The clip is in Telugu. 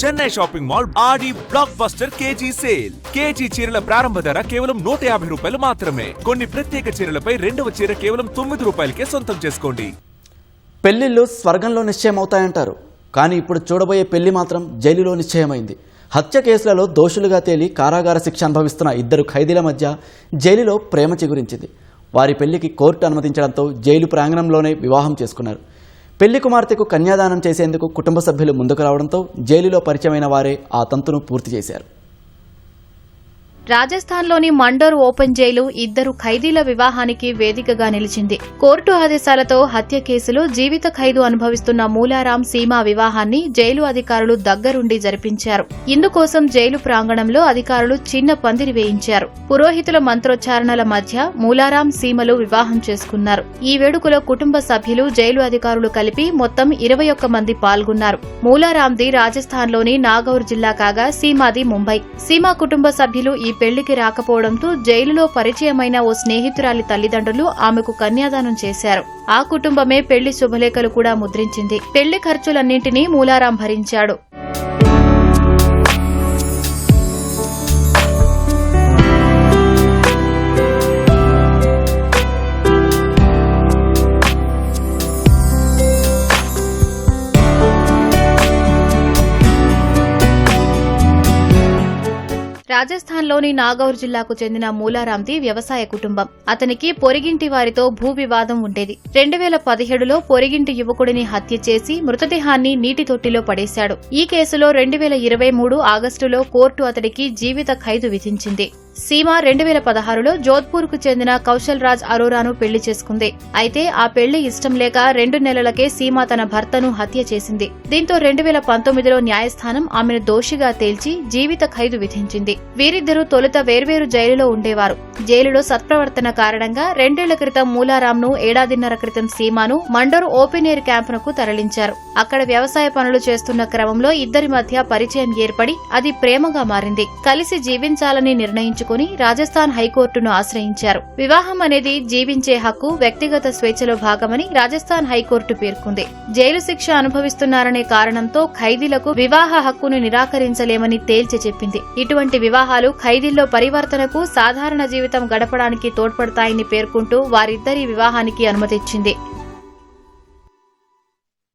Chennai shopping mall Aadi blockbuster KG sale. KG చీరల ప్రారంభ ధర కేవలం 150 రూపాయలు మాత్రమే. కొన్ని ప్రత్యేక చీరలపై రెండవ చీర కేవలం 9 రూపాయలకే సొంతం చేసుకోండి. పెళ్లిళ్ళు స్వర్గంలో నిశ్చయమవుతాయంటారు, కానీ ఇప్పుడు చూడబోయే పెళ్లి మాత్రం జైలులో నిశ్చయమైంది. హత్య కేసులలో దోషులుగా తేలి కారాగార శిక్ష అనుభవిస్తున్న 2 ఖైదీల మధ్య జైలులో ప్రేమ చిగురించింది. వారి పెళ్లికి కోర్టు అనుమతించడంతో జైలు ప్రాంగణంలోనే వివాహం చేసుకున్నారు. పెళ్లి కుమార్తెకు కన్యాదానం చేసేందుకు కుటుంబ సభ్యులు ముందుకు రావడంతో జైలులో పరిచయమైన వారే ఆ తంతును పూర్తి చేశారు. రాజస్థాన్లోని మండోర్ ఓపెన్ జైలు 2 ఖైదీల వివాహానికి వేదికగా నిలిచింది. కోర్టు ఆదేశాలతో హత్య కేసులో జీవిత ఖైదు అనుభవిస్తున్న మూలారాం సీమా వివాహాన్ని జైలు అధికారులు దగ్గరుండి జరిపించారు. ఇందుకోసం జైలు ప్రాంగణంలో అధికారులు చిన్న పందిరి వేయించారు. పురోహితుల మంత్రోచ్చారణల మధ్య మూలారాం సీమలు వివాహం చేసుకున్నారు. ఈ వేడుకలో కుటుంబ సభ్యులు, జైలు అధికారులు కలిపి మొత్తం 21 మంది పాల్గొన్నారు. మూలారాంది రాజస్థాన్లోని నాగౌర్ జిల్లా కాగా సీమాది ముంబై. సీమా కుటుంబ సభ్యులు ఈ పెళ్లికి రాకపోవడంతో జైలులో పరిచయమైన ఓ స్నేహితురాలి తల్లిదండ్రులు ఆమెకు కన్యాదానం చేశారు. ఆ కుటుంబమే పెళ్లి శుభలేఖలు కూడా ముద్రించింది. పెళ్లి ఖర్చులన్నింటినీ మూలారాం భరించాడు. రాజస్థాన్లోని నాగౌర్ జిల్లాకు చెందిన మూలారాంది వ్యవసాయ కుటుంబం. అతనికి పొరిగింటి వారితో భూ వివాదం ఉండేది. 2017లో పొరిగింటి యువకుడిని హత్య చేసి మృతదేహాన్ని నీటి తొట్టిలో పడేశాడు. ఈ కేసులో 2023 ఆగస్టులో కోర్టు అతడికి జీవిత ఖైదు విధించింది. సీమా 2016లో జోధ్పూర్కు చెందిన కౌశల్ రాజ్ అరోరాను పెళ్లి చేసుకుంది. అయితే ఆ పెళ్లి ఇష్టం లేక 2 నెలలకే సీమా తన భర్తను హత్య చేసింది. దీంతో 2019లో న్యాయస్థానం ఆమెను దోషిగా తేల్చి జీవిత ఖైదు విధించింది. వీరిద్దరూ తొలుత వేర్వేరు జైలులో ఉండేవారు. జైలులో సత్ప్రవర్తన కారణంగా 2 ఏళ్ల క్రితం మూలారాంను, 1.5 క్రితం సీమాను మండోర్ ఓపెన్ ఎయిర్ క్యాంపునకు తరలించారు. అక్కడ వ్యవసాయ పనులు చేస్తున్న క్రమంలో ఇద్దరి మధ్య పరిచయం ఏర్పడి అది ప్రేమగా మారింది. కలిసి జీవించాలని నిర్ణయించుకుని రాజస్థాన్ హైకోర్టును ఆశ్రయించారు. వివాహం అనేది జీవించే హక్కు, వ్యక్తిగత స్వేచ్ఛలో భాగమని రాజస్థాన్ హైకోర్టు పేర్కొంది. జైలు శిక్ష అనుభవిస్తున్నారనే కారణంతో ఖైదీలకు వివాహ హక్కును నిరాకరించలేమని తేల్చి చెప్పింది. ఇటువంటి వివాహాలు ఖైదీల్లో పరివర్తనకు, సాధారణ జీవితం గడపడానికి తోడ్పడతాయని పేర్కొంటూ వారిద్దరి వివాహానికి అనుమతిచ్చింది.